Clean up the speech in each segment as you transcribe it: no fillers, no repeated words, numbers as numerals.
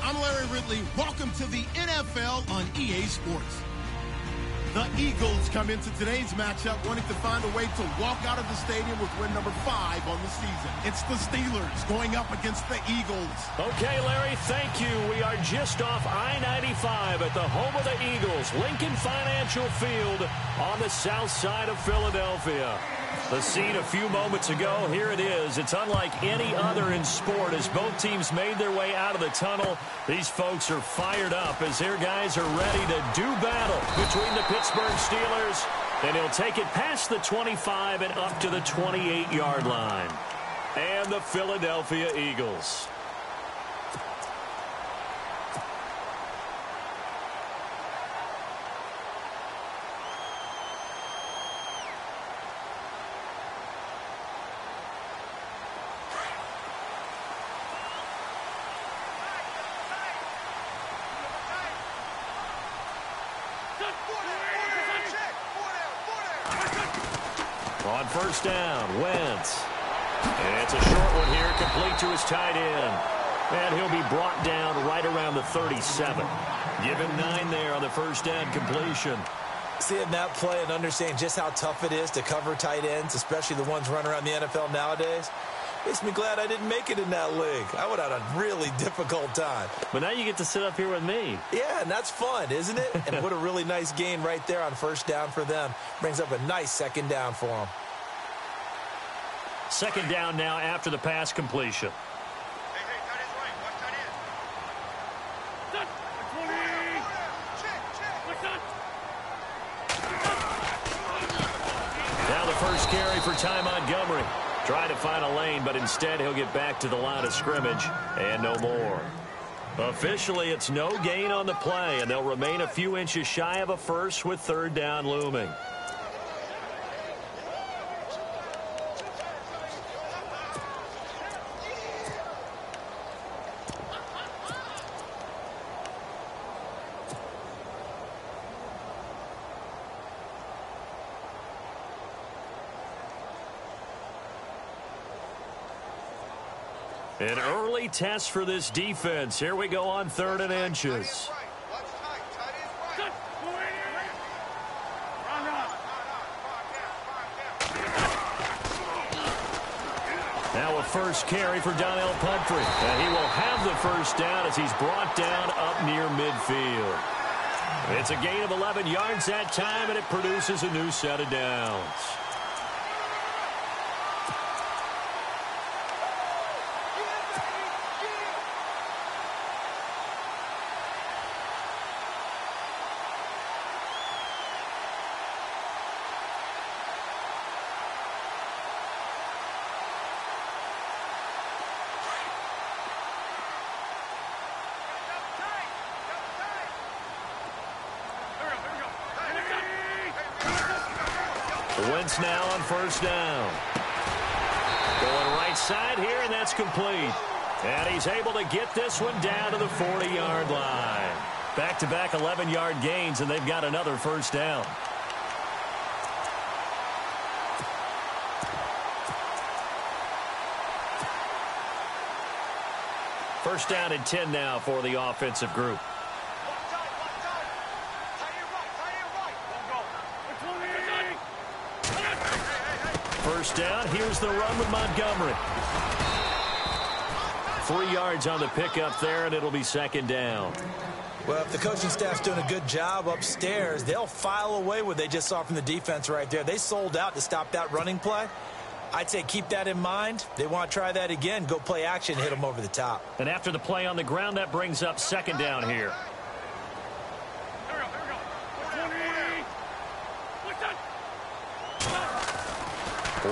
I'm Larry Ridley. Welcome to the NFL on EA Sports. The Eagles come into today's matchup wanting to find a way to walk out of the stadium with win number 5 on the season. It's the Steelers going up against the Eagles. Okay, Larry, thank you. We are just off I-95 at the home of the Eagles, Lincoln Financial Field on the south side of Philadelphia. The scene a few moments ago, here it is. It's unlike any other in sport as both teams made their way out of the tunnel. These folks are fired up as their guys are ready to do battle between the Pittsburgh Steelers. And he'll take it past the 25 and up to the 28-yard line. And the Philadelphia Eagles. On first down, Wentz. And it's a short one here, complete to his tight end. And he'll be brought down right around the 37. Give him 9 there on the first down completion. Seeing that play and understanding just how tough it is to cover tight ends, especially the ones running around the NFL nowadays, makes me glad I didn't make it in that league. I would have had a really difficult time. But now you get to sit up here with me. Yeah, and that's fun, isn't it? And what a really nice gain right there on first down for them. Brings up a nice second down for them. Second down now after the pass completion. Now the first carry for Ty Montgomery. Trying to find a lane, but instead he'll get back to the line of scrimmage and no more. Officially, it's no gain on the play, and they'll remain a few inches shy of a first with third down looming. An early test for this defense. Here we go on 3rd and inches. Now a first carry for Donnell Pumphrey. And he will have the first down as he's brought down up near midfield. It's a gain of 11 yards that time, and it produces a new set of downs. Wentz now on first down. Going right side here, and that's complete. And he's able to get this one down to the 40-yard line. Back-to-back 11-yard gains, and they've got another first down. First down and 10 now for the offensive group. First down, here's the run with Montgomery. 3 yards on the pickup there, and it'll be second down. Well, if the coaching staff's doing a good job upstairs, they'll file away what they just saw from the defense right there. They sold out to stop that running play. I'd say keep that in mind. They want to try that again. Go play action, hit them over the top. And after the play on the ground, that brings up second down here.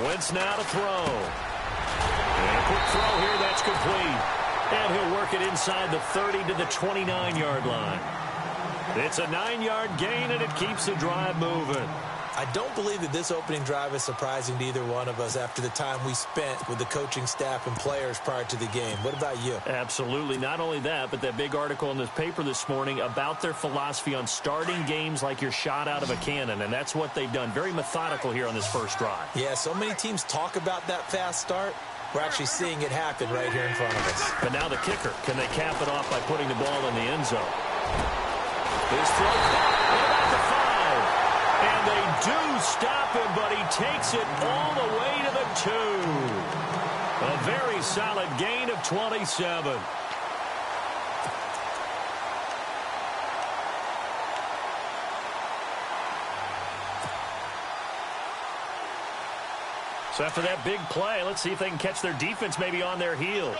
Wentz now to throw. And a quick throw here, that's complete. And he'll work it inside the 30 to the 29-yard line. It's a 9-yard gain, and it keeps the drive moving. I don't believe that this opening drive is surprising to either one of us after the time we spent with the coaching staff and players prior to the game. What about you? Absolutely. Not only that, but that big article in this paper this morning about their philosophy on starting games like you're shot out of a cannon, and that's what they've done. Very methodical here on this first drive. Yeah, so many teams talk about that fast start. We're actually seeing it happen right here in front of us. But now the kicker. Can they cap it off by putting the ball in the end zone? His throw caught about the 5. And they do stop him, but he takes it all the way to the 2. A very solid gain of 27. So after that big play, let's see if they can catch their defense maybe on their heels.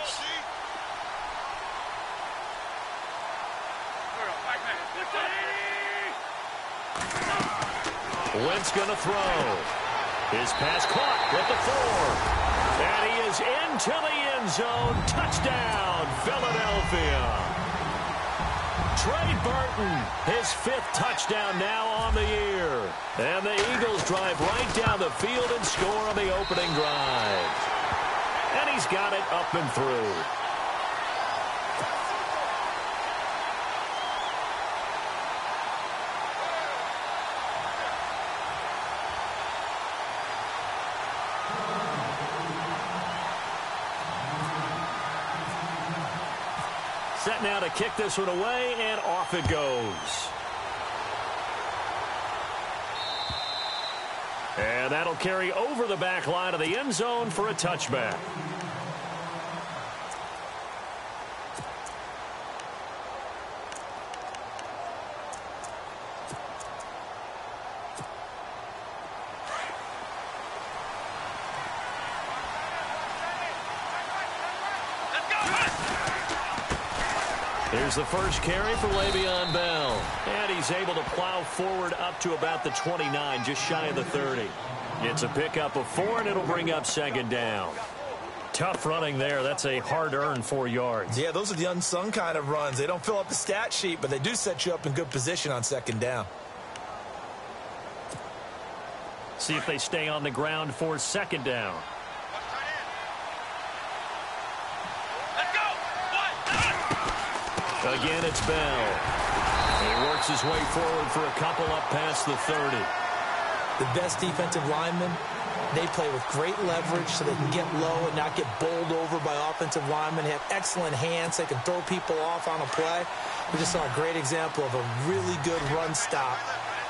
Wentz going to throw. His pass caught with the 4. And he is into the end zone. Touchdown, Philadelphia. Trey Burton, his 5th touchdown now on the year. And the Eagles drive right down the field and score on the opening drive. And he's got it up and through. Set now to kick this one away, and off it goes. And that'll carry over the back line of the end zone for a touchback. Here's the first carry for Le'Veon Bell. And he's able to plow forward up to about the 29, just shy of the 30. It's a pickup of 4, and it'll bring up second down. Tough running there. That's a hard-earned 4 yards. Yeah, those are the unsung kind of runs. They don't fill up the stat sheet, but they do set you up in good position on second down. See if they stay on the ground for second down. Again, it's Bell. He works his way forward for a couple up past the 30. The best defensive linemen, they play with great leverage so they can get low and not get bowled over by offensive linemen. They have excellent hands. They can throw people off on a play. We just saw a great example of a really good run stop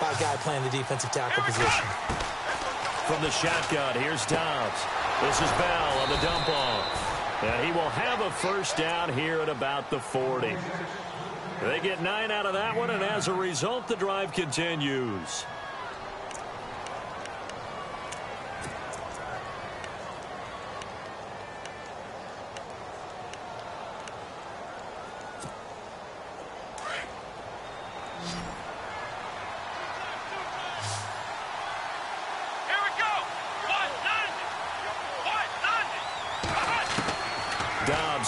by a guy playing the defensive tackle position. From the shotgun, here's Dobbs. This is Bell on the dump off. And he will have a first down here at about the 40. They get 9 out of that one, and as a result, the drive continues.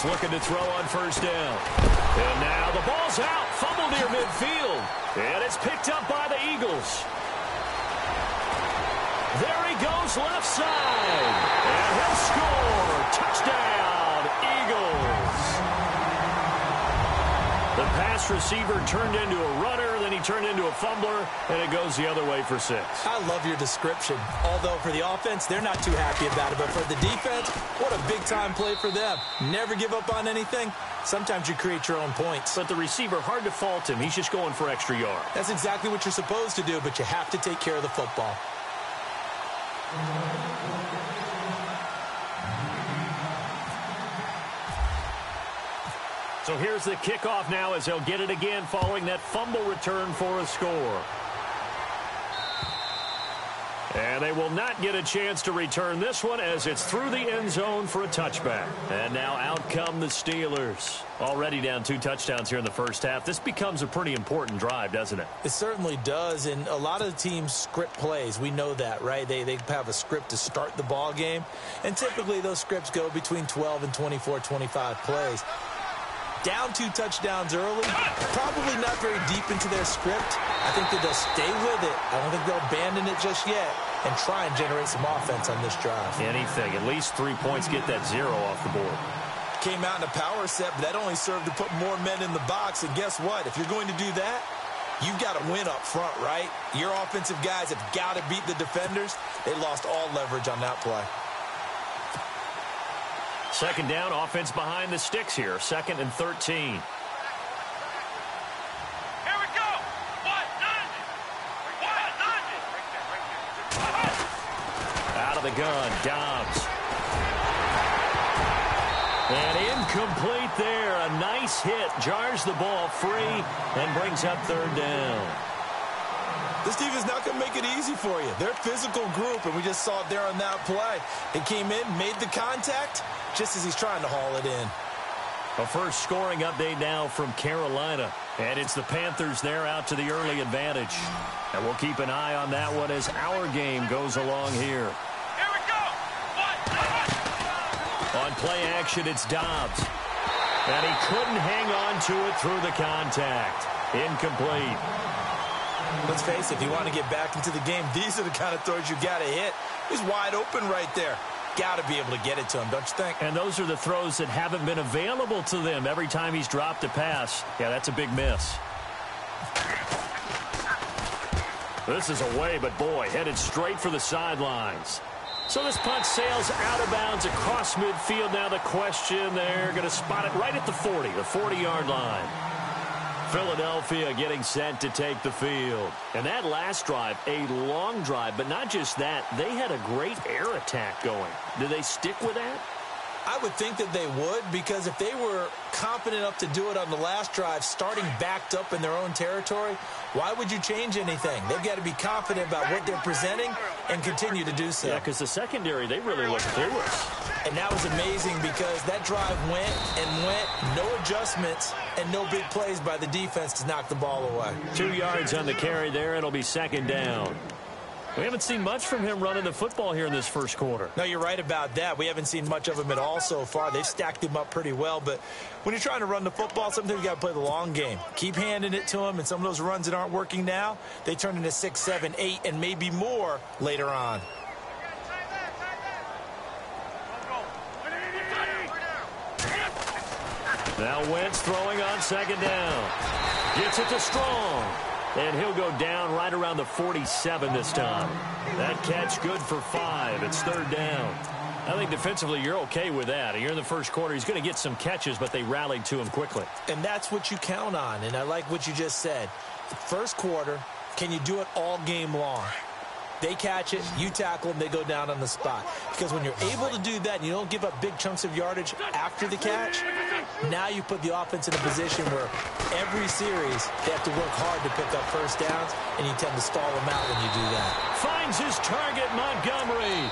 Looking to throw on first down. And now the ball's out. Fumble near midfield. And it's picked up by the Eagles. There he goes left side. And he'll score. Touchdown, Eagles. The pass receiver turned into a runner, then he turned into a fumbler, and it goes the other way for 6. I love your description. Although for the offense, they're not too happy about it. But for the defense, what a big-time play for them. Never give up on anything. Sometimes you create your own points. But the receiver, hard to fault him. He's just going for extra yard. That's exactly what you're supposed to do, but you have to take care of the football. So here's the kickoff now as they'll get it again following that fumble return for a score. And they will not get a chance to return this one as it's through the end zone for a touchback. And now out come the Steelers. Already down 2 touchdowns here in the first half. This becomes a pretty important drive, doesn't it? It certainly does, and a lot of teams script plays. We know that, right? They have a script to start the ball game, and typically those scripts go between 12 and 24, 25 plays. Down 2 touchdowns early, probably not very deep into their script. I think that they'll stay with it. I don't think they'll abandon it just yet and try and generate some offense on this drive. Anything. At least 3 points, get that 0 off the board. Came out in a power set, but that only served to put more men in the box. And guess what? If you're going to do that, you've got to win up front, right? Your offensive guys have got to beat the defenders. They lost all leverage on that play. Second down, offense behind the sticks here. 2nd and 13. Out of the gun, Dobbs. And incomplete there. A nice hit. Jars the ball free and brings up 3rd down. This defense is not going to make it easy for you. They're a physical group, and we just saw it there on that play. They came in, made the contact, just as he's trying to haul it in. A first scoring update now from Carolina. And it's the Panthers there out to the early advantage. And we'll keep an eye on that one as our game goes along here. Here we go! On play action, it's Dobbs. And he couldn't hang on to it through the contact. Incomplete. Let's face it, if you want to get back into the game, these are the kind of throws you got to hit. He's wide open right there. Got to be able to get it to him, don't you think? And those are the throws that haven't been available to them every time he's dropped a pass. Yeah, that's a big miss. This is away, but boy, headed straight for the sidelines. So this punt sails out of bounds across midfield. Now the question, they're going to spot it right at the 40, the 40-yard line. Philadelphia getting set to take the field. And that last drive, a long drive, but not just that. They had a great air attack going. Do they stick with that? I would think that they would, because if they were confident enough to do it on the last drive, starting backed up in their own territory, why would you change anything? They've got to be confident about what they're presenting and continue to do so. Yeah, because the secondary, they really looked clueless. And that was amazing because that drive went and went, no adjustments, and no big plays by the defense to knock the ball away. 2 yards on the carry there, and it'll be 2nd down. We haven't seen much from him running the football here in this first quarter. No, you're right about that. We haven't seen much of him at all so far. They've stacked him up pretty well, but when you're trying to run the football, sometimes you got to play the long game. Keep handing it to him, and some of those runs that aren't working now, they turn into 6, 7, 8, and maybe more later on. Now Wentz throwing on 2nd down. Gets it to Strong. And he'll go down right around the 47 this time. That catch good for 5. It's 3rd down. I think defensively you're okay with that. You're in the first quarter. He's going to get some catches, but they rallied to him quickly. And that's what you count on, and I like what you just said. The first quarter, can you do it all game long? They catch it, you tackle them, they go down on the spot. Because when you're able to do that and you don't give up big chunks of yardage after the catch, now you put the offense in a position where every series they have to work hard to pick up first downs, and you tend to stall them out when you do that. Finds his target, Montgomery.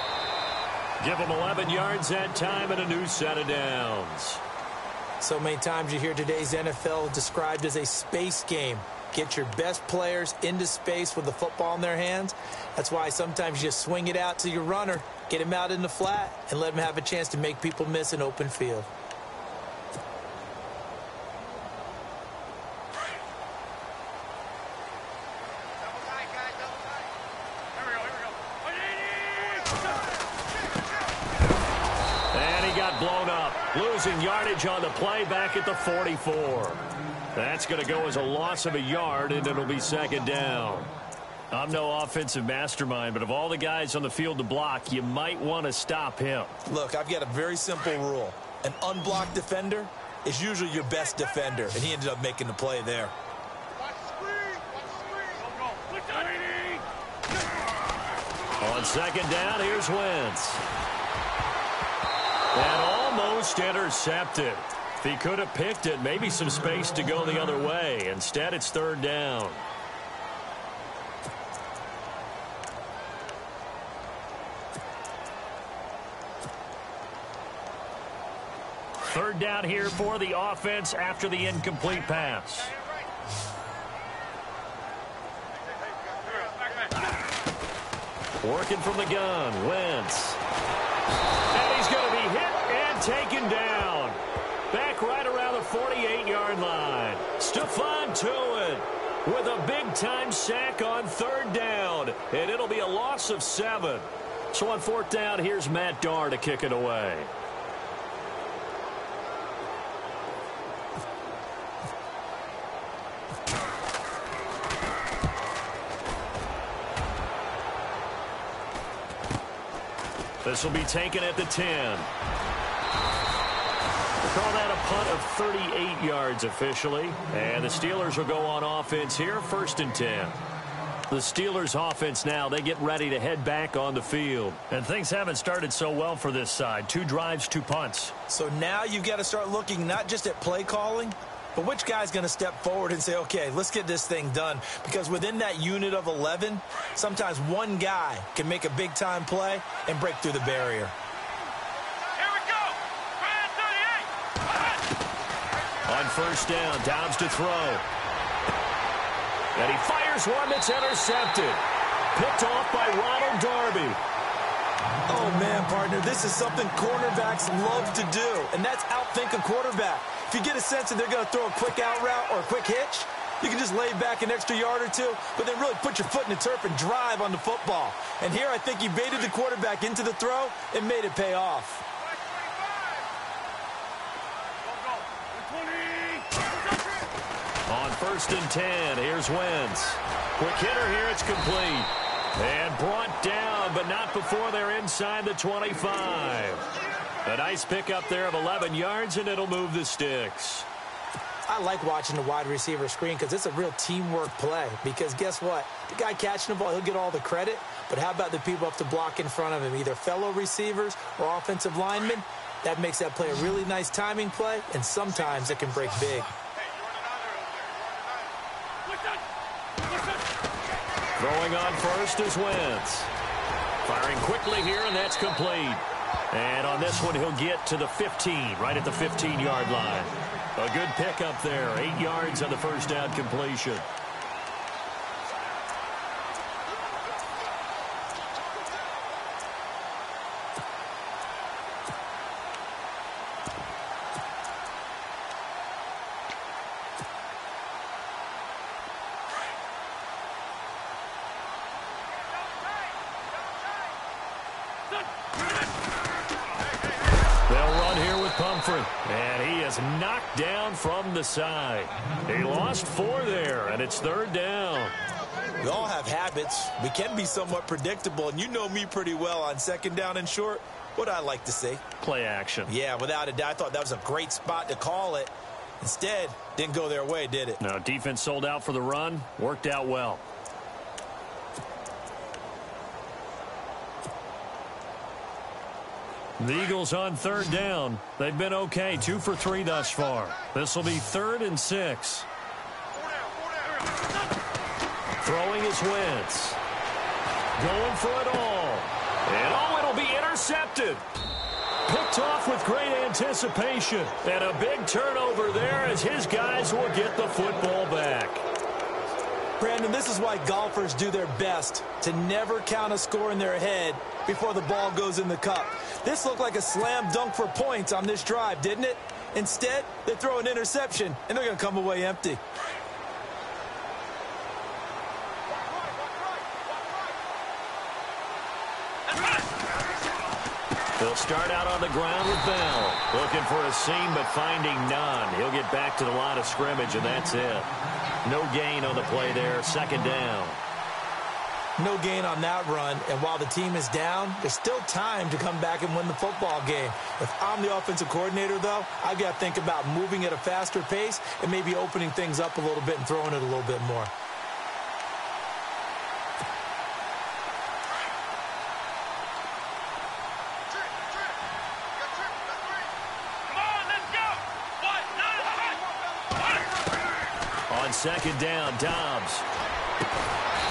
Give him 11 yards that time and a new set of downs. So many times you hear today's NFL described as a space game. Get your best players into space with the football in their hands. That's why sometimes you just swing it out to your runner, get him out in the flat, and let him have a chance to make people miss an open field. And he got blown up, losing yardage on the play back at the 44. That's going to go as a loss of a yard, and it'll be 2nd down. I'm no offensive mastermind, but of all the guys on the field to block, you might want to stop him. Look, I've got a very simple rule. An unblocked defender is usually your best defender, and he ended up making the play there. On 2nd down, here's Wentz. And almost intercepted. If he could have picked it, maybe some space to go the other way. Instead, it's 3rd down. Third down here for the offense after the incomplete pass. Working from the gun, Wentz. And he's going to be hit and taken down. Back right around the 48-yard line. Stephon Tuitt with a big-time sack on 3rd down. And it'll be a loss of 7. So on 4th down, here's Matt Darr to kick it away. This will be taken at the 10. We'll call that a punt of 38 yards officially. And the Steelers will go on offense here, 1st and 10. The Steelers offense now, they get ready to head back on the field. And things haven't started so well for this side. 2 drives, 2 punts. So now you've got to start looking not just at play calling, but which guy's going to step forward and say, okay, let's get this thing done. Because within that unit of 11, sometimes one guy can make a big-time play and break through the barrier. Here we go. On 1st down, Dobbs to throw. And he fires one that's intercepted. Picked off by Ronald Darby. Oh, man, partner, this is something cornerbacks love to do, and that's outthink a quarterback. If you get a sense that they're going to throw a quick out route or a quick hitch, you can just lay back an extra yard or two, but then really put your foot in the turf and drive on the football. And here I think he baited the quarterback into the throw and made it pay off. On 1st and 10, here's Wentz. Quick hitter here, it's complete. And brought down, but not before they're inside the 25. A nice pickup there of 11 yards, and it'll move the sticks. I like watching the wide receiver screen because it's a real teamwork play. Because guess what? The guy catching the ball, he'll get all the credit. But how about the people up to block in front of him, either fellow receivers or offensive linemen? That makes that play a really nice timing play, and sometimes it can break big. Throwing on 1st is Wentz. Firing quickly here, and that's complete. And on this one, he'll get to the 15, right at the 15-yard line. A good pickup there, 8 yards on the 1st down completion. And he is knocked down from the side. He lost 4 there, and it's 3rd down. We all have habits. We can be somewhat predictable, and you know me pretty well on 2nd down and short. What I like to see? Play action. Yeah, without a doubt. I thought that was a great spot to call it. Instead, didn't go their way, did it? No, defense sold out for the run. Worked out well. The Eagles on 3rd down. They've been okay, 2 for 3 thus far. This will be 3rd and 6. Throwing is Wentz. Going for it all. And it'll be intercepted. Picked off with great anticipation. And a big turnover there as his guys will get the football back. Brandon, this is why golfers do their best to never count a score in their head before the ball goes in the cup. This looked like a slam dunk for points on this drive, didn't it? Instead, they throw an interception, and they're going to come away empty. They'll start out on the ground with Bell. Looking for a seam, but finding none. He'll get back to the line of scrimmage, and that's it. No gain on the play there, 2nd down. No gain on that run, and while the team is down, there's still time to come back and win the football game. If I'm the offensive coordinator, though, I've got to think about moving at a faster pace and maybe opening things up a little bit and throwing it a little bit more. On 2nd down, Dobbs.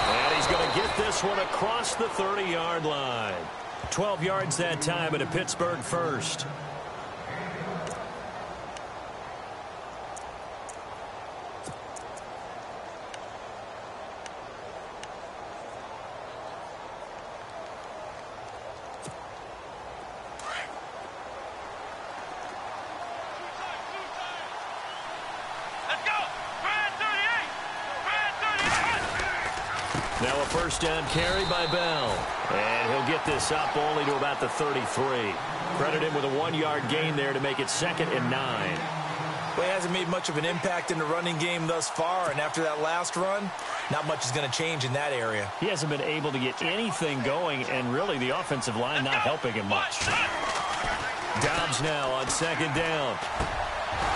And he's going to get this one across the 30-yard line. 12 yards that time at a Pittsburgh first. Now a 1st down carry by Bell. And he'll get this up only to about the 33. Credit him with a 1-yard gain there to make it 2nd and 9. Well, he hasn't made much of an impact in the running game thus far, and after that last run, not much is going to change in that area. He hasn't been able to get anything going, and really the offensive line not helping him much. Dobbs now on second down.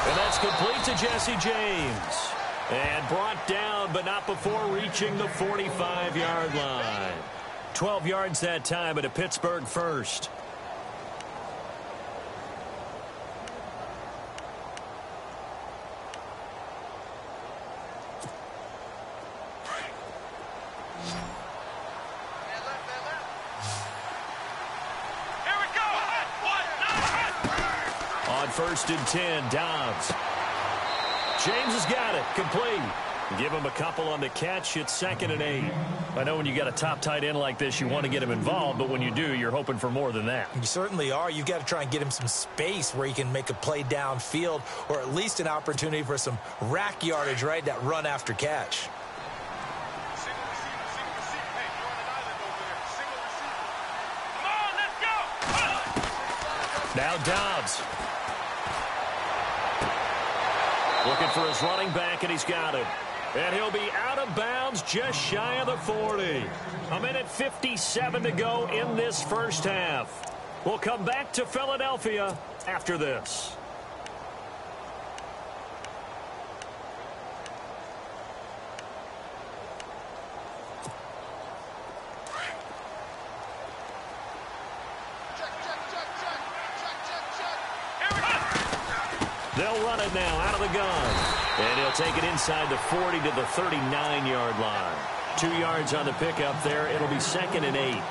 And that's complete to Jesse James. And brought down, but not before reaching the 45-yard line. 12 yards that time, but a Pittsburgh first. On 1st and 10, Dobbs. James has got it. Complete. Give him a couple on the catch. It's 2nd and 8. I know when you got a top tight end like this, you want to get him involved, but when you do, you're hoping for more than that. You certainly are. You've got to try and get him some space where he can make a play downfield, or at least an opportunity for some rack yardage, right? That run after catch. Now Dobbs. Looking for his running back, and he's got it. And he'll be out of bounds just shy of the 40. 1:57 to go in this first half. We'll come back to Philadelphia after this. They'll run it now out of the gun. And he'll take it inside the 40 to the 39-yard line. 2 yards on the pickup there. It'll be 2nd and 8.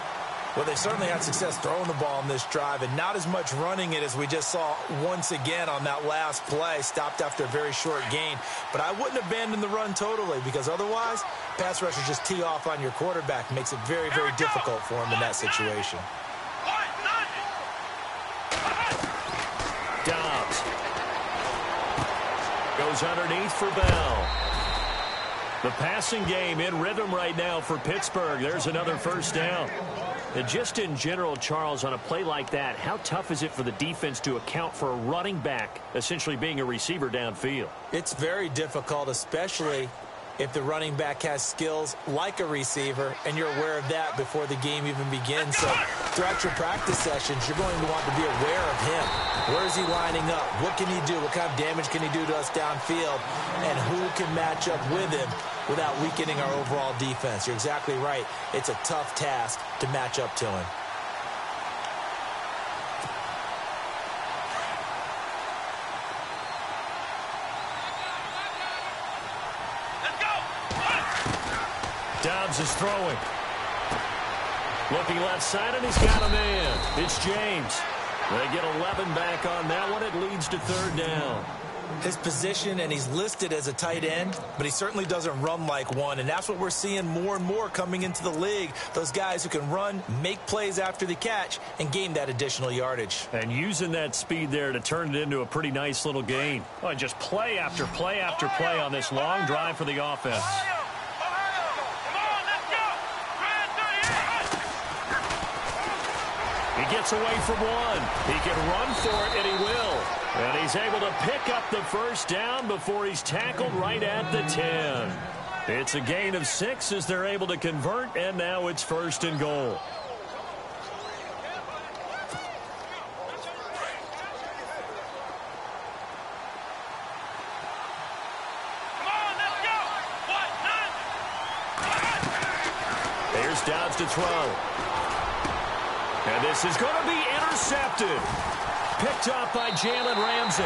Well, they certainly had success throwing the ball on this drive, and not as much running it as we just saw once again on that last play. Stopped after a very short gain. But I wouldn't abandon the run totally, because otherwise, pass rushers just tee off on your quarterback. Makes it very, very difficult for him in that situation. Dobbs goes underneath for Bell. The passing game in rhythm right now for Pittsburgh. There's another first down. And just in general, Charles, on a play like that, how tough is it for the defense to account for a running back essentially being a receiver downfield? It's very difficult, especially if the running back has skills like a receiver, and you're aware of that before the game even begins. So throughout your practice sessions, you're going to want to be aware of him. Where is he lining up? What can he do? What kind of damage can he do to us downfield? And who can match up with him without weakening our overall defense? You're exactly right. It's a tough task to match up to him. Dobbs is throwing. Looking left side, and he's got a man. It's James. They get 11 back on that one. It leads to 3rd down. His position, and he's listed as a tight end, but he certainly doesn't run like one, and that's what we're seeing more and more coming into the league. Those guys who can run, make plays after the catch, and gain that additional yardage. And using that speed there to turn it into a pretty nice little gain. Oh, just play after play after play on this long drive for the offense. He gets away from one. He can run for it, and he will. And he's able to pick up the first down before he's tackled right at the 10. It's a gain of 6 as they're able to convert, and now it's 1st and goal. Here's Dobbs to throw. And this is going to be intercepted. Picked off by Jalen Ramsey.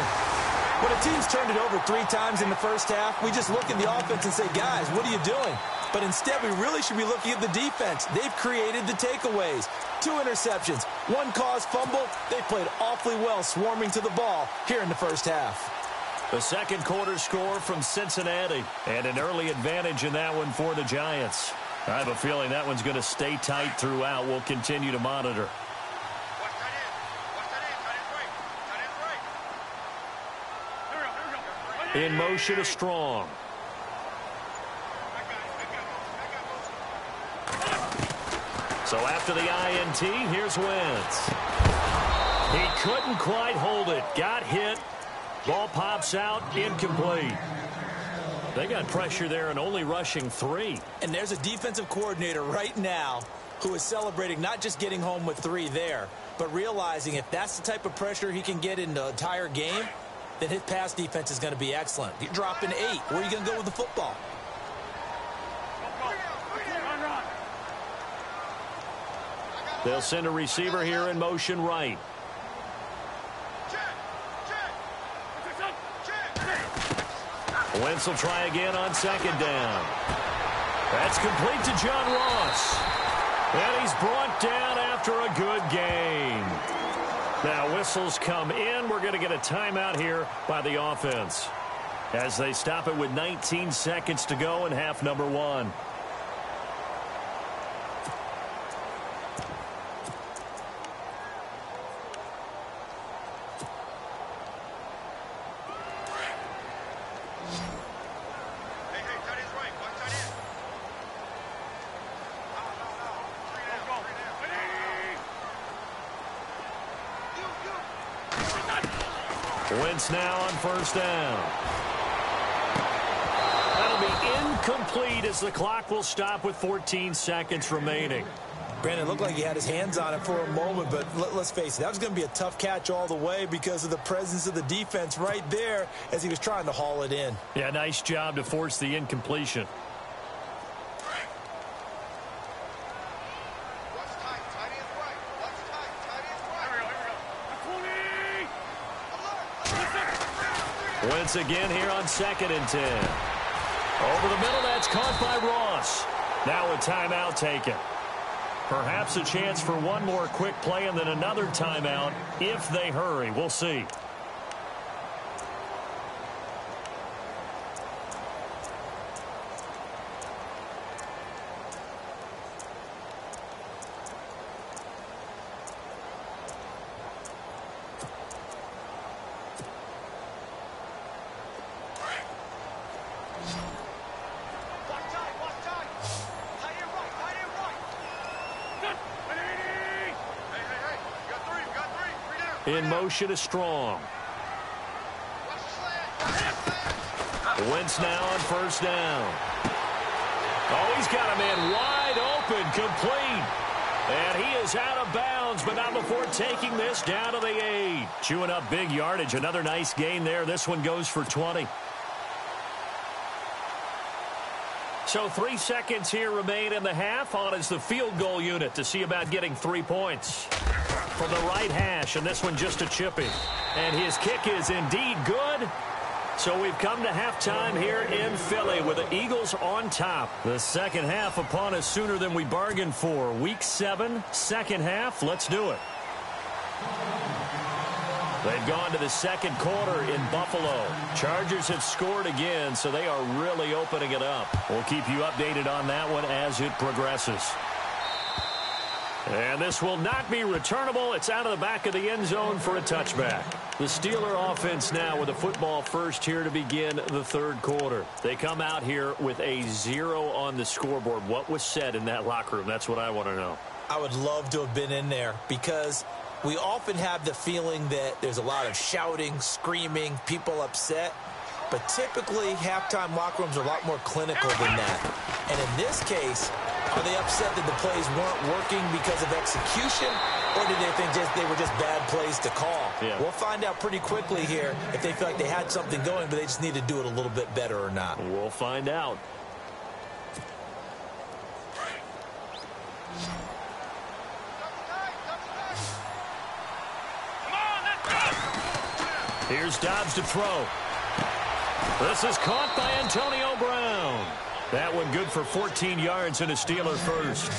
When a team's turned it over 3 times in the first half, we just look at the offense and say, guys, what are you doing? But instead, we really should be looking at the defense. They've created the takeaways. 2 interceptions, 1 caused fumble. They played awfully well swarming to the ball here in the first half. The second quarter score from Cincinnati. And an early advantage in that one for the Giants. I have a feeling that one's going to stay tight throughout. We'll continue to monitor. In motion is Strong. So after the INT, here's Wentz. He couldn't quite hold it. Got hit. Ball pops out. Incomplete. They got pressure there and only rushing 3. And there's a defensive coordinator right now who is celebrating not just getting home with 3 there, but realizing if that's the type of pressure he can get in the entire game, then his pass defense is going to be excellent. You're dropping 8. Where are you going to go with the football? They'll send a receiver here in motion right. Wentz will try again on second down. That's complete to John Ross. And he's brought down after a good game. Now whistles come in. We're going to get a timeout here by the offense as they stop it with 19 seconds to go in half number 1. Wentz now on first down. That'll be incomplete as the clock will stop with 14 seconds remaining. Brandon, looked like he had his hands on it for a moment, but let's face it, that was going to be a tough catch all the way because of the presence of the defense right there as he was trying to haul it in. Yeah, nice job to force the incompletion. Wentz again here on 2nd and 10. Over the middle, that's caught by Ross. Now a timeout taken. Perhaps a chance for one more quick play and then another timeout if they hurry. We'll see. In motion is Strong. Wentz now on first down. Oh, he's got a man wide open, complete. And he is out of bounds, but not before taking this down to the 8. Chewing up big yardage. Another nice gain there. This one goes for 20. So 3 seconds here remain in the half. On is the field goal unit to see about getting 3 points. From the right hash, and this one just a chipping. And his kick is indeed good. So we've come to halftime here in Philly with the Eagles on top. The second half upon us sooner than we bargained for. Week 7, second half. Let's do it. They've gone to the second quarter in Buffalo. Chargers have scored again, so they are really opening it up. We'll keep you updated on that one as it progresses. And this will not be returnable. It's out of the back of the end zone for a touchback. The Steeler offense now with a football first here to begin the third quarter. They come out here with a 0 on the scoreboard. What was said in that locker room? That's what I want to know. I would love to have been in there because we often have the feeling that there's a lot of shouting, screaming, people upset. But typically, halftime locker rooms are a lot more clinical than that. And in this case, are they upset that the plays weren't working because of execution, or did they think they were just bad plays to call? Yeah. We'll find out pretty quickly here if they feel like they had something going, but they just need to do it a little bit better or not. We'll find out. Here's Dobbs to throw. This is caught by Antonio Brown. That one good for 14 yards and a Steeler first.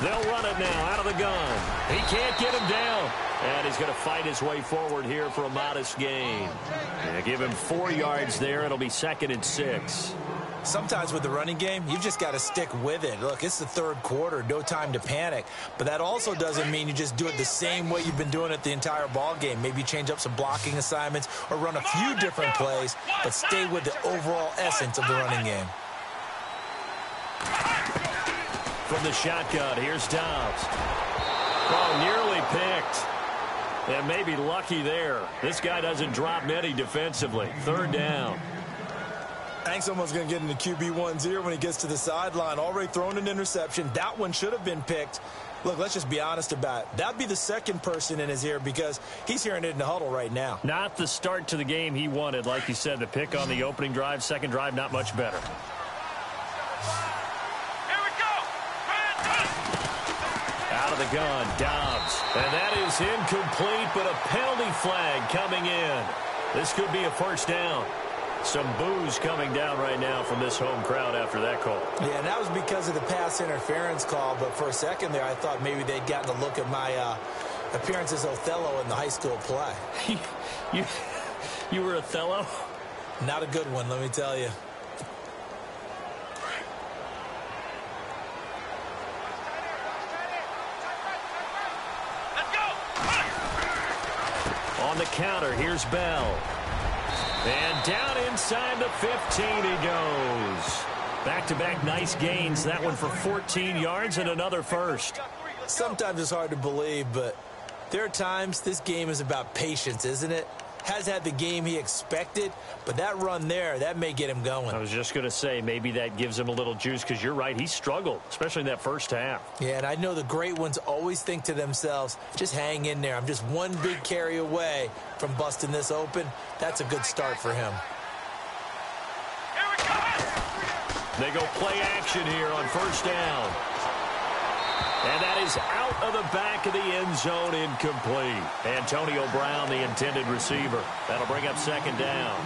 They'll run it now out of the gun. He can't get him down. And he's going to fight his way forward here for a modest gain. Yeah, give him 4 yards there. It'll be 2nd and 6. Sometimes with the running game, you've just got to stick with it. Look, it's the third quarter, no time to panic. But that also doesn't mean you just do it the same way you've been doing it the entire ball game. Maybe change up some blocking assignments or run a few different plays, but stay with the overall essence of the running game. from the shotgun. Here's Dobbs. Oh, nearly picked. And maybe lucky there. This guy doesn't drop many defensively. Third down. I think someone's going to get into QB1's ear when he gets to the sideline. Already thrown an interception. That one should have been picked. Look, let's just be honest about it. That'd be the second person in his ear because he's hearing it in the huddle right now. Not the start to the game he wanted. Like you said, the pick on the opening drive, second drive, not much better. Here we go. Out of the gun, Dobbs. And that is incomplete, but a penalty flag coming in. This could be a first down. Some boos coming down right now from this home crowd after that call. Yeah, and that was because of the pass interference call. But for a second there, I thought maybe they'd gotten a look at my appearance as Othello in the high school play. You were Othello? Not a good one, let me tell you. Let's go. On the counter, here's Bell. And down inside the 15 he goes. Back-to-back nice gains. That one for 14 yards and another first. Sometimes it's hard to believe, but there are times this game is about patience, isn't it? Has had the game he expected, but that run there, that may get him going. I was just going to say, maybe that gives him a little juice because you're right, he struggled, especially in that first half. Yeah, and I know the great ones always think to themselves, just hang in there. I'm just one big carry away from busting this open. That's a good start for him. Here we go. They go play action here on first down. And that is out of the back of the end zone, incomplete. Antonio Brown, the intended receiver. That'll bring up second down.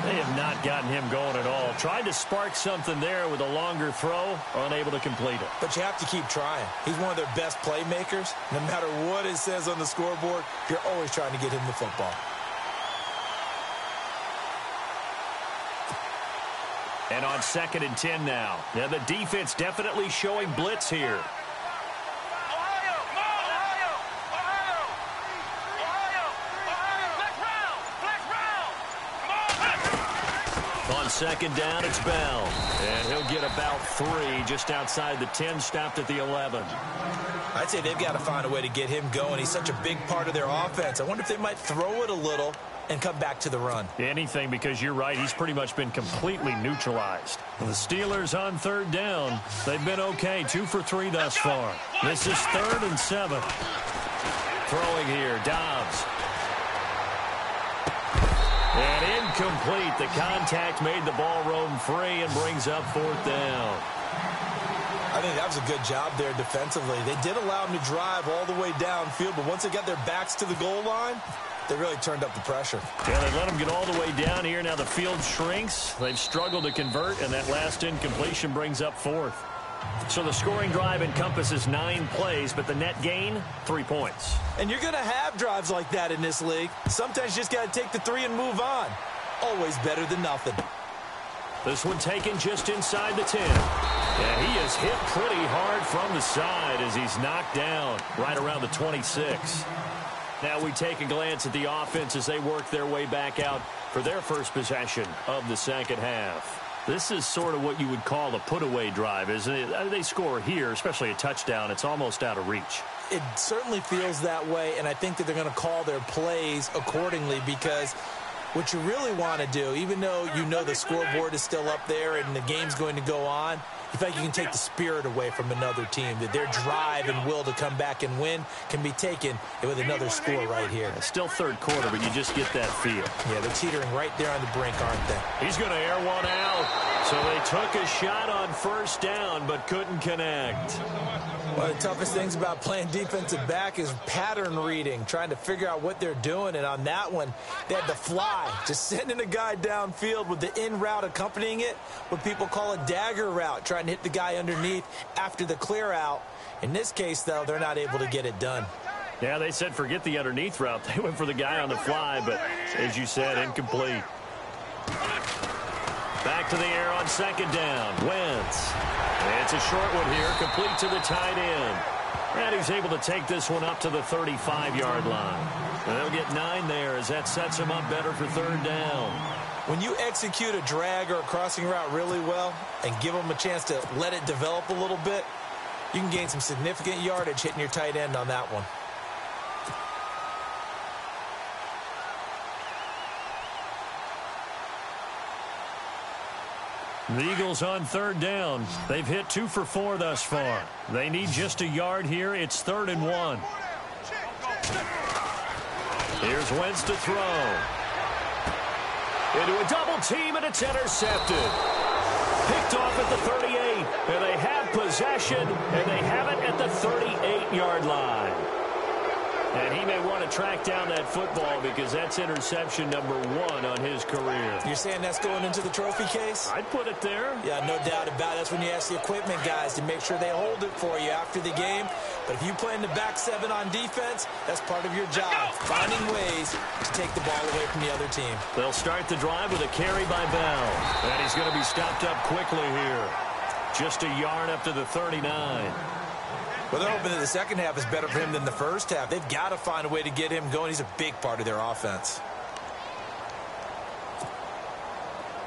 They have not gotten him going at all. Tried to spark something there with a longer throw, unable to complete it. But you have to keep trying. He's one of their best playmakers. No matter what it says on the scoreboard, you're always trying to get him the football. And on 2nd and 10 now. Now the defense definitely showing blitz here. On 2nd down, it's Bell. And he'll get about 3 just outside the 10, stopped at the 11. I'd say they've got to find a way to get him going. He's such a big part of their offense. I wonder if they might throw it a little and come back to the run. Anything, because you're right, he's pretty much been completely neutralized. The Steelers on 3rd down. They've been okay, 2 for 3 thus far. This is 3rd and 7. Throwing here, Dobbs. And incomplete. The contact made the ball roam free and brings up 4th down. I think that was a good job there defensively. They did allow him to drive all the way downfield, but once they got their backs to the goal line, they really turned up the pressure. Yeah, they let him get all the way down here. Now the field shrinks. They've struggled to convert, and that last incompletion brings up 4th. So the scoring drive encompasses 9 plays, but the net gain, 3 points. And you're going to have drives like that in this league. Sometimes you just got to take the 3 and move on. Always better than nothing. This one taken just inside the 10. And he is hit pretty hard from the side as he's knocked down right around the 26. Now we take a glance at the offense as they work their way back out for their first possession of the second half. This is sort of what you would call a put-away drive, isn't it? They score here, especially a touchdown. It's almost out of reach. It certainly feels that way, and I think that they're going to call their plays accordingly because what you really want to do, even though you know the scoreboard is still up there and the game's going to go on, you feel like you can take the spirit away from another team, that their drive and will to come back and win can be taken with another score right here. It's still 3rd quarter, but you just get that feel. Yeah, they're teetering right there on the brink, aren't they? He's going to air one out. So they took a shot on 1st down, but couldn't connect. One of the toughest things about playing defensive back is pattern reading, trying to figure out what they're doing. And on that one, they had the fly, just sending a guy downfield with the in route accompanying it, what people call a dagger route, trying to hit the guy underneath after the clear out. In this case, though, they're not able to get it done. Yeah, they said forget the underneath route. They went for the guy on the fly, but as you said, incomplete. Back to the air on 2nd down. Wentz. It's a short one here, complete to the tight end. And he's able to take this one up to the 35-yard line. And they'll get 9 there as that sets him up better for 3rd down. When you execute a drag or a crossing route really well and give them a chance to let it develop a little bit, You can gain some significant yardage hitting your tight end on that one. The Eagles on third down. They've hit 2 for 4 thus far. They need just a yard here. It's 3rd and 1. Here's Wentz to throw. Into a double team, and it's intercepted. Picked off at the 38, and they have possession, and they have it at the 38-yard line. And he may want to track down that football because that's interception number 1 on his career. You're saying that's going into the trophy case? I'd put it there. Yeah, no doubt about it. That's when you ask the equipment guys to make sure they hold it for you after the game. But if you play in the back 7 on defense, that's part of your job, finding ways to take the ball away from the other team. They'll start the drive with a carry by Bell. And he's going to be stopped up quickly here. Just a yard up to the 39. Well, they're hoping that the second half is better for him than the first half. They've got to find a way to get him going. He's a big part of their offense.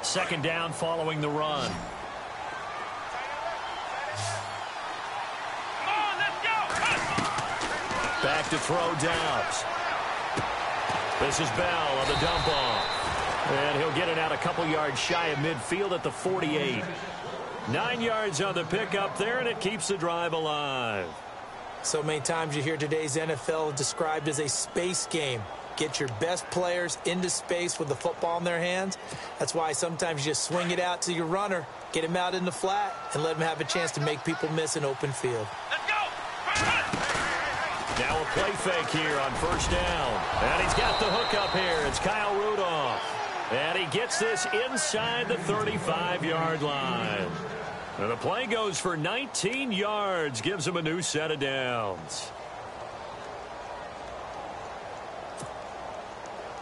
Second down following the run. Come on, let's go. Back to throw Dobbs. This is Bell on the dump off. And he'll get it out a couple yards shy of midfield at the 48. 9 yards on the pickup there, and it keeps the drive alive. So many times you hear today's NFL described as a space game. Get your best players into space with the football in their hands. That's why sometimes you just swing it out to your runner, get him out in the flat, and let him have a chance to make people miss an open field. Let's go. Now a play fake here on first down. And he's got the hook up here. It's Kyle Rudolph. And he gets this inside the 35-yard line. And the play goes for 19 yards, gives him a new set of downs.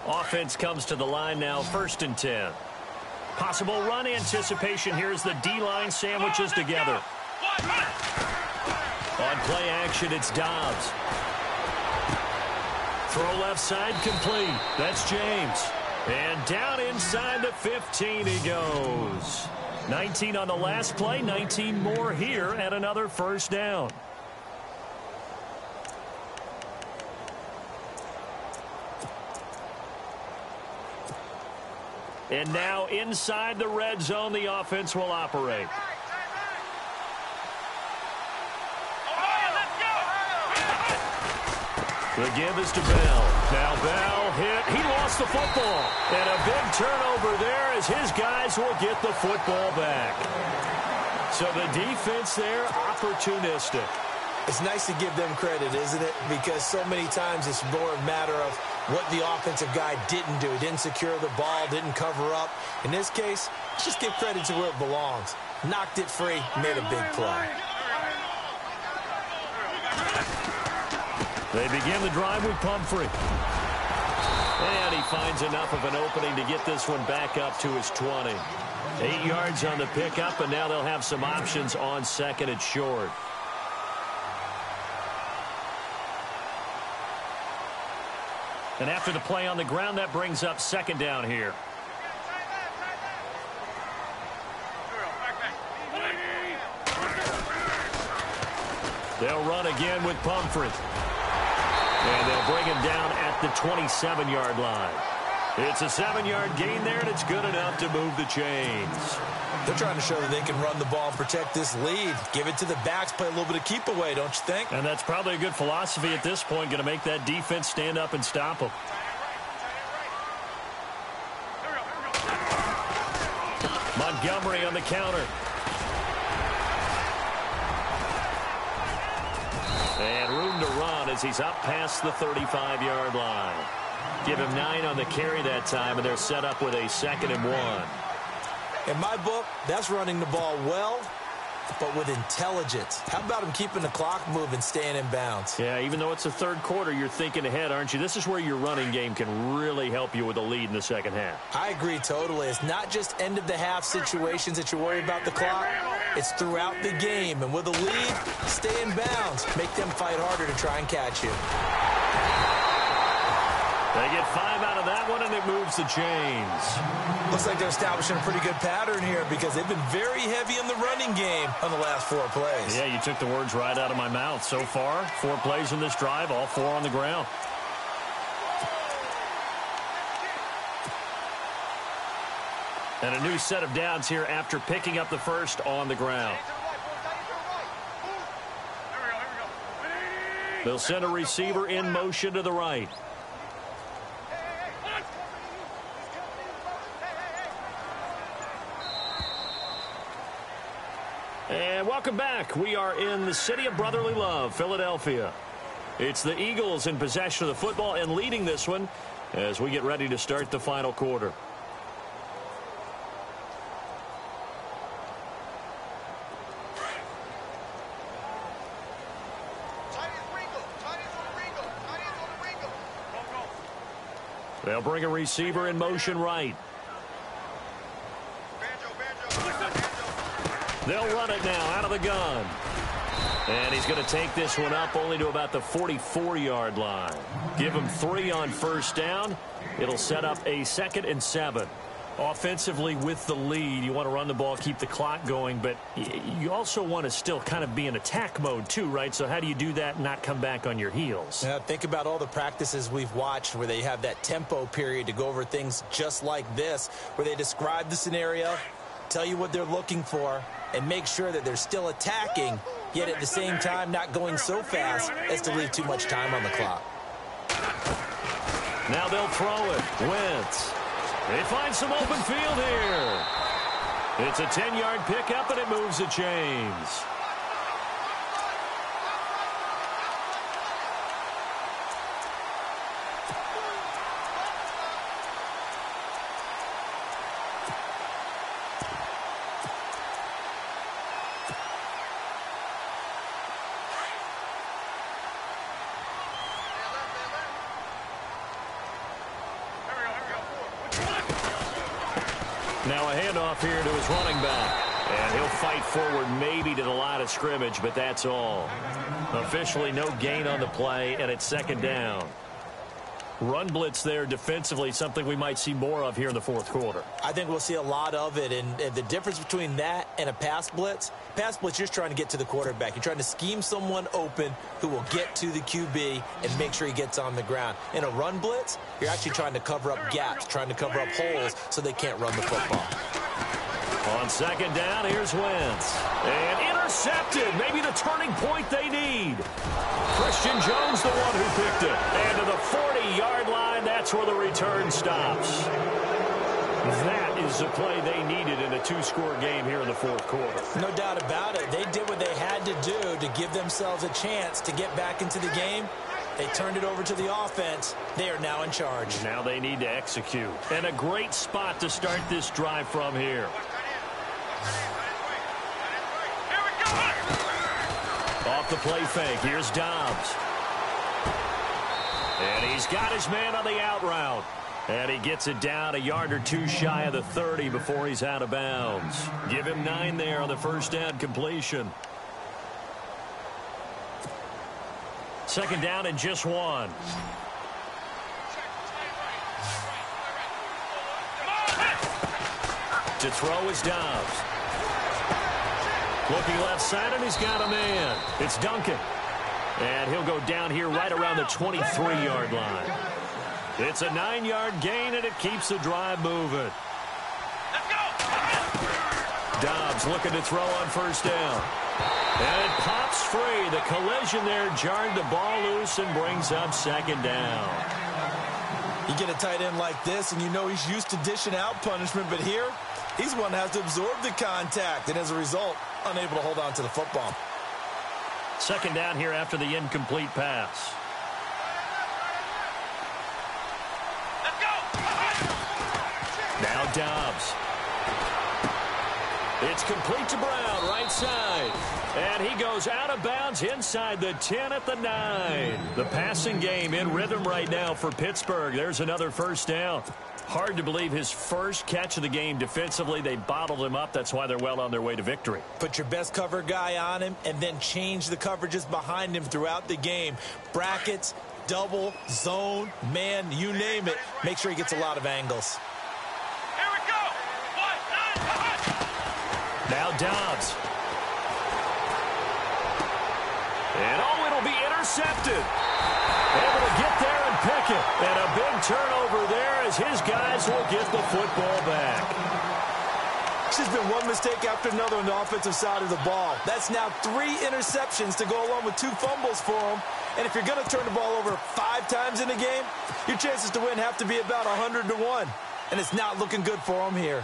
Offense comes to the line now, 1st and 10. Possible run anticipation. Here's the D-line sandwiches together. On play action, it's Dobbs. Throw left side complete. That's James. And down inside the 15 he goes. 19 on the last play, 19 more here at another first down. And now inside the red zone, the offense will operate. The give is to Bell. Now Bell hit. He lost the football. And a big turnover there as his guys will get the football back. So the defense there, opportunistic. It's nice to give them credit, isn't it? Because so many times it's more a matter of what the offensive guy didn't do. He didn't secure the ball, didn't cover up. In this case, let's just give credit to where it belongs. Knocked it free, made a big play. They begin the drive with Pumphrey. And he finds enough of an opening to get this one back up to his 20. 8 yards on the pickup, and now they'll have some options on 2nd and short. And after the play on the ground, that brings up 2nd down here. They'll run again with Pumphrey. And they'll bring him down at the 27-yard line. It's a 7-yard gain there, and it's good enough to move the chains. They're trying to show that they can run the ball and protect this lead. Give it to the backs, play a little bit of keep away, don't you think? And that's probably a good philosophy at this point, going to make that defense stand up and stop them. Montgomery on the counter. And room to run as he's up past the 35-yard line. Give him 9 on the carry that time, and they're set up with a 2nd and 1. In my book, that's running the ball well, but with intelligence. How about him keeping the clock moving, staying in bounds? Yeah, even though it's the 3rd quarter, you're thinking ahead, aren't you? This is where your running game can really help you with a lead in the 2nd half. I agree totally. It's not just end-of-the-half situations that you're worried about the clock. It's throughout the game. And with a lead, stay in bounds. Make them fight harder to try and catch you. They get 5 out of that one, and it moves the chains. Looks like they're establishing a pretty good pattern here because they've been very heavy in the running game on the last 4 plays. Yeah, you took the words right out of my mouth. So far, 4 plays in this drive, all 4 on the ground. And a new set of downs here after picking up the first on the ground. They'll send a receiver in motion to the right. And welcome back. We are in the city of brotherly love, Philadelphia. It's the Eagles in possession of the football and leading this one as we get ready to start the final quarter. They'll bring a receiver in motion right. They'll run it now out of the gun. And he's going to take this one up only to about the 44-yard line. Give him 3 on first down. It'll set up a 2nd and 7. Offensively with the lead, you want to run the ball, keep the clock going, but you also want to still kind of be in attack mode too, right? So how do you do that and not come back on your heels? Yeah, think about all the practices we've watched where they have that tempo period to go over things just like this, where they describe the scenario, tell you what they're looking for, and make sure that they're still attacking, yet at the same time not going so fast as to leave too much time on the clock. Now they'll throw it. Wentz. They find some open field here. It's a 10-yard pickup, and it moves the chains. Now a handoff here to his running back. And he'll fight forward maybe to the line of scrimmage, but that's all. Officially no gain on the play, and it's 2nd down. Run blitz there defensively, something we might see more of here in the 4th quarter. I think we'll see a lot of it, and the difference between that and a pass blitz, you're just trying to get to the quarterback. You're trying to scheme someone open who will get to the QB and make sure he gets on the ground. In a run blitz, you're actually trying to cover up gaps, trying to cover up holes so they can't run the football. On 2nd down, here's Wentz. And intercepted. Maybe the turning point they need. Christian Jones, the one who picked it. And to the 40-yard line, that's where the return stops. That is the play they needed in a 2-score game here in the 4th quarter. No doubt about it. They did what they had to do to give themselves a chance to get back into the game. They turned it over to the offense. They are now in charge. Now they need to execute. And a great spot to start this drive from here. Off the play fake, here's Dobbs. And he's got his man on the out route. And he gets it down a yard or 2 shy of the 30 before he's out of bounds. Give him 9 there on the first down completion. 2nd down and just 1. To throw is Dobbs. Looking left side, and he's got a man. It's Duncan. And he'll go down here right around the 23-yard line. It's a 9-yard gain, and it keeps the drive moving. Dobbs looking to throw on first down. And it pops free. The collision there jarred the ball loose and brings up 2nd down. You get a tight end like this, and you know he's used to dishing out punishment, but here, he's one that has to absorb the contact, and as a result, unable to hold on to the football. 2nd down here after the incomplete pass. Let's go! Now Dobbs. It's complete to Brown, right side. And he goes out of bounds inside the 10 at the 9. The passing game in rhythm right now for Pittsburgh. There's another first down. Hard to believe his first catch of the game defensively. They bottled him up. That's why they're well on their way to victory. Put your best cover guy on him and then change the coverages behind him throughout the game. Brackets, double, zone, man, you name it. Make sure he gets a lot of angles. Here we go. Now Dobbs. And it'll be intercepted. Able to get there and pick it. And a big turnover there as his guys will get the football back. It's just been one mistake after another on the offensive side of the ball. That's now 3 interceptions to go along with 2 fumbles for him. And if you're going to turn the ball over 5 times in a game, your chances to win have to be about 100 to 1. And it's not looking good for him here.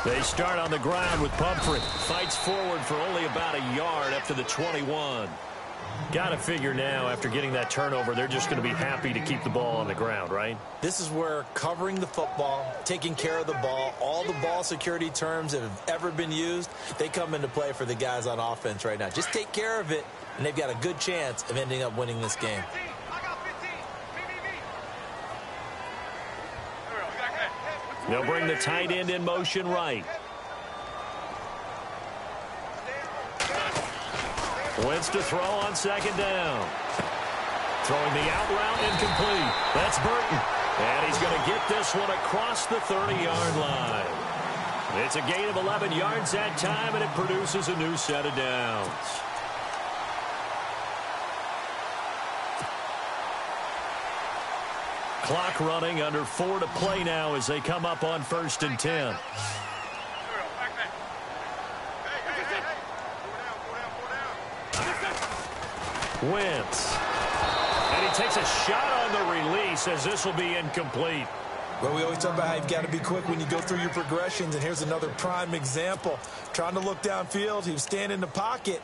They start on the ground with Pumphrey. Fights forward for only about a yard up to the 21. Got to figure now, after getting that turnover, they're just going to be happy to keep the ball on the ground, right? This is where covering the football, taking care of the ball, all the ball security terms that have ever been used, they come into play for the guys on offense right now. Just take care of it, and they've got a good chance of ending up winning this game. They'll bring the tight end in motion right. Wentz to throw on second down. Throwing the out route incomplete. That's Burton. And he's going to get this one across the 30-yard line. It's a gain of 11 yards that time, and it produces a new set of downs. Clock running, under 4 to play now as they come up on 1st and 10. Wentz. And he takes a shot on the release as this will be incomplete. Well, we always talk about how you've got to be quick when you go through your progressions, and here's another prime example. Trying to look downfield, he was standing in the pocket,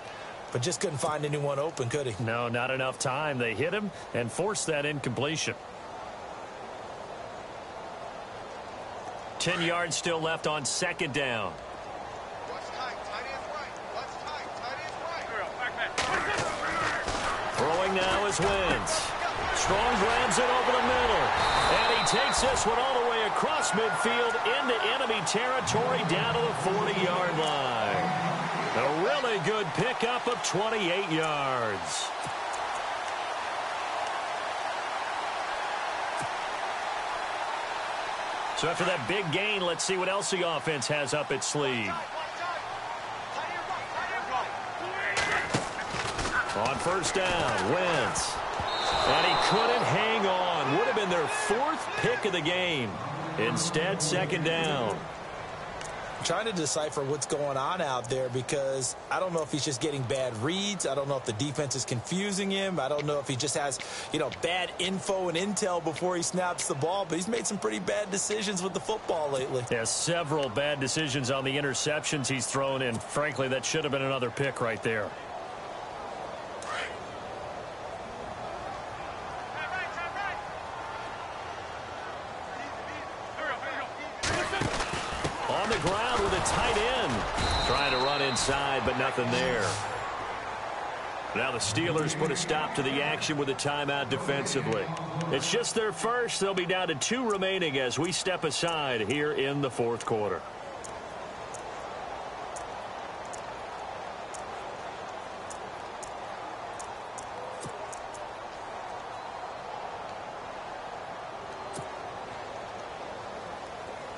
but just couldn't find anyone open, could he? No, not enough time. They hit him and forced that incompletion. 10 yards still left on second down. Throwing now is Wentz. Strong grabs it over the middle. And he takes this one all the way across midfield into enemy territory down to the 40-yard line. A really good pickup of 28 yards. So after that big gain, let's see what else the offense has up its sleeve. On first down, Wentz. And he couldn't hang on. Would have been their 4th pick of the game. Instead, second down. I'm trying to decipher what's going on out there because I don't know if he's just getting bad reads. I don't know if the defense is confusing him. I don't know if he just has, bad info and intel before he snaps the ball. But he's made some pretty bad decisions with the football lately. Yeah, several bad decisions on the interceptions he's thrown in. Frankly, that should have been another pick right there. On the ground with a tight end. Trying to run inside, but nothing there. Now the Steelers put a stop to the action with a timeout defensively. It's just their first. They'll be down to 2 remaining as we step aside here in the 4th quarter.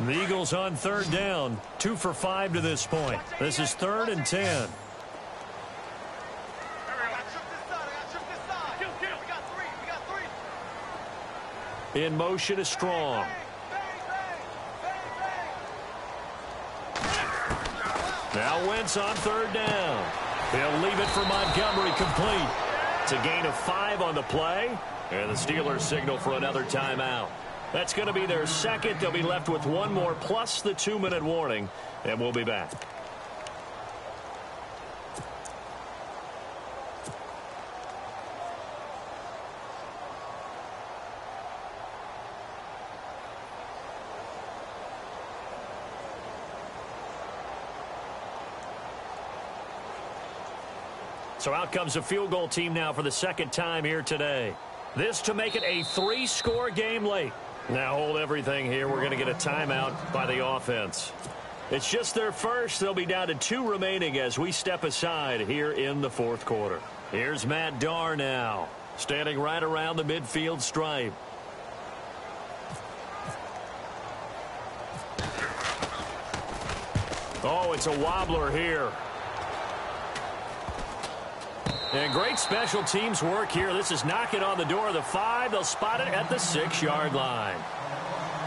The Eagles on 3rd down, 2 for 5 to this point. This is 3rd and 10. In motion is Strong. Now Wentz on 3rd down. He'll leave it for Montgomery complete. It's a gain of 5 on the play, and the Steelers signal for another timeout. That's going to be their second. They'll be left with 1 more plus the 2-minute warning, and we'll be back. So out comes a field goal team now for the 2nd time here today. This to make it a 3-score game late. Now hold everything here. We're going to get a timeout by the offense. It's just their first. They'll be down to 2 remaining as we step aside here in the fourth quarter. Here's Matt Darr now, standing right around the midfield stripe. Oh, it's a wobbler here. And great special teams work here. This is knocking on the door of the 5. They'll spot it at the 6-yard line.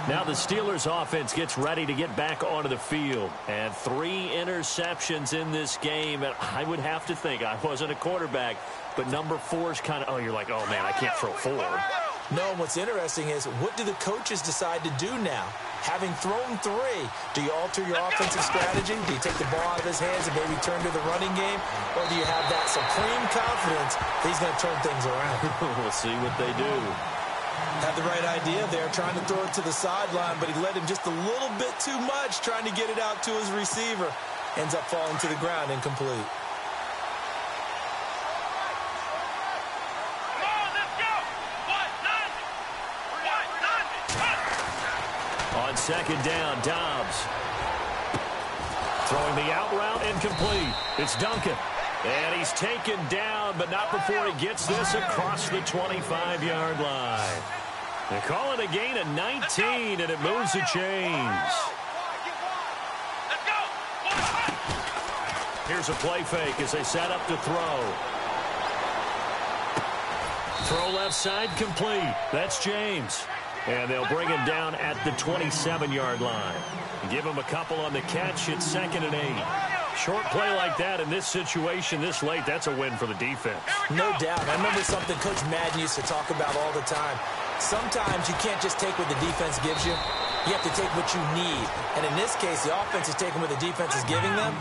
Now the Steelers offense gets ready to get back onto the field. And 3 interceptions in this game. And I would have to think, I wasn't a quarterback, but number 4 is kind of, oh, you're like, oh, man, I can't throw 4. No, what's interesting is what do the coaches decide to do now? Having thrown 3, do you alter your offensive strategy? Do you take the ball out of his hands and maybe turn to the running game? Or do you have that supreme confidence that he's going to turn things around? We'll see what they do. Had the right idea there, trying to throw it to the sideline, but he led him just a little bit too much, trying to get it out to his receiver. Ends up falling to the ground, incomplete. On second down, Dobbs. Throwing the out route, incomplete. It's Duncan. And he's taken down, but not before he gets this across the 25-yard line. They call it a gain of 19, and it moves the chains. Here's a play fake as they set up to throw. Throw left side, complete. That's James. And they'll bring him down at the 27-yard line. Give him a couple on the catch. It's 2nd and 8. Short play like that in this situation this late, that's a win for the defense. No doubt. I remember something Coach Madden used to talk about all the time. Sometimes you can't just take what the defense gives you. You have to take what you need. And in this case, the offense is taking what the defense is giving them,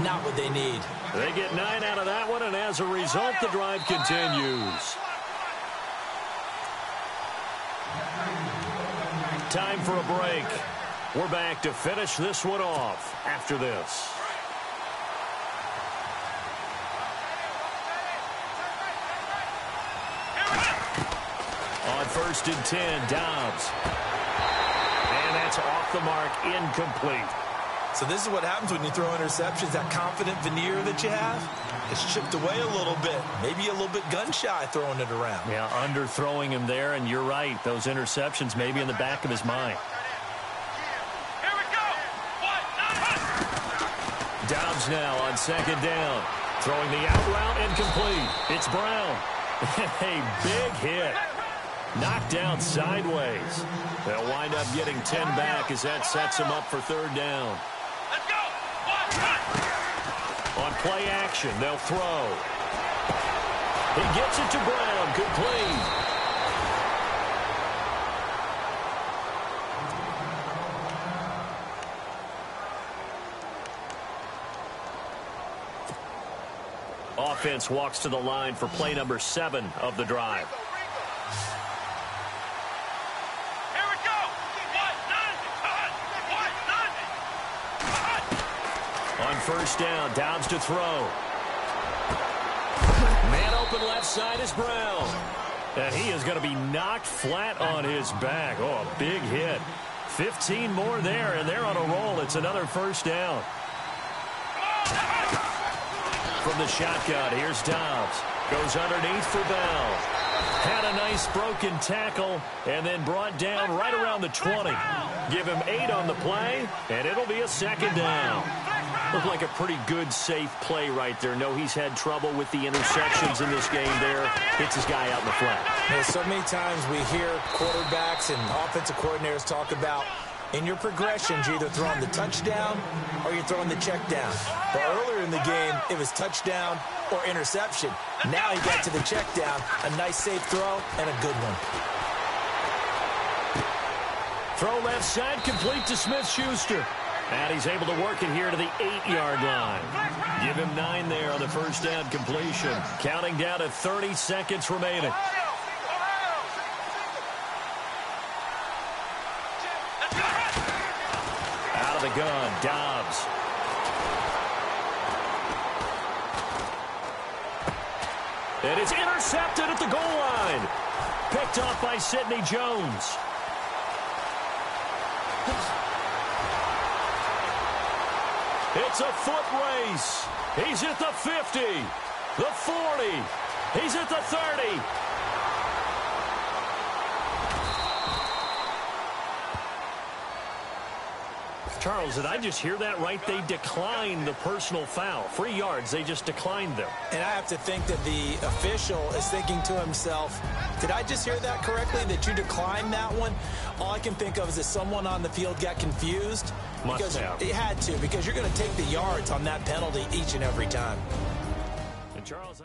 not what they need. They get 9 out of that one, and as a result, the drive continues. Time for a break. We're back to finish this one off after this. On 1st and 10, Dobbs. And that's off the mark, incomplete. So this is what happens when you throw interceptions. That confident veneer that you have, it's chipped away a little bit. Maybe a little bit gun-shy throwing it around. Yeah, underthrowing him there, and you're right. Those interceptions may be in the back of his mind. Here we go. Dobbs now on 2nd down. Throwing the out route, incomplete. It's Brown. A big hit. Knocked down sideways. They'll wind up getting 10 back as that sets them up for 3rd down. Let's go. On play action, they'll throw. He gets it to Brown, complete. Offense walks to the line for play number 7 of the drive. On 1st down, Dobbs to throw. Man open left side is Brown. And he is going to be knocked flat on his back. Oh, a big hit. 15 more there, and they're on a roll. It's another 1st down. From the shotgun, here's Dobbs. Goes underneath for Bell. Had a nice broken tackle, and then brought down right around the 20. Give him 8 on the play, and it'll be a 2nd down. Looked like a pretty good, safe play right there. No, he's had trouble with the interceptions in this game there. Hits his guy out in the flat. So many times we hear quarterbacks and offensive coordinators talk about in your progressions, you're either throwing the touchdown or you're throwing the check down. But earlier in the game, it was touchdown or interception. Now he got to the check down, a nice safe throw, and a good one. Throw left side, complete to Smith-Schuster. And he's able to work it here to the 8-yard line. Give him 9 there on the 1st down completion. Counting down to 30 seconds remaining. Out of the gun, Dobbs. And it's intercepted at the goal line. Picked off by Sidney Jones. It's a foot race. He's at the 50, the 40. He's at the 30. Charles, did I just hear that right? They declined the personal foul. 3 yards, they just declined them. And I have to think that the official is thinking to himself, did I just hear that correctly, that you declined that one? All I can think of is that someone on the field got confused. Must have. It had to, because you're going to take the yards on that penalty each and every time. And Charles,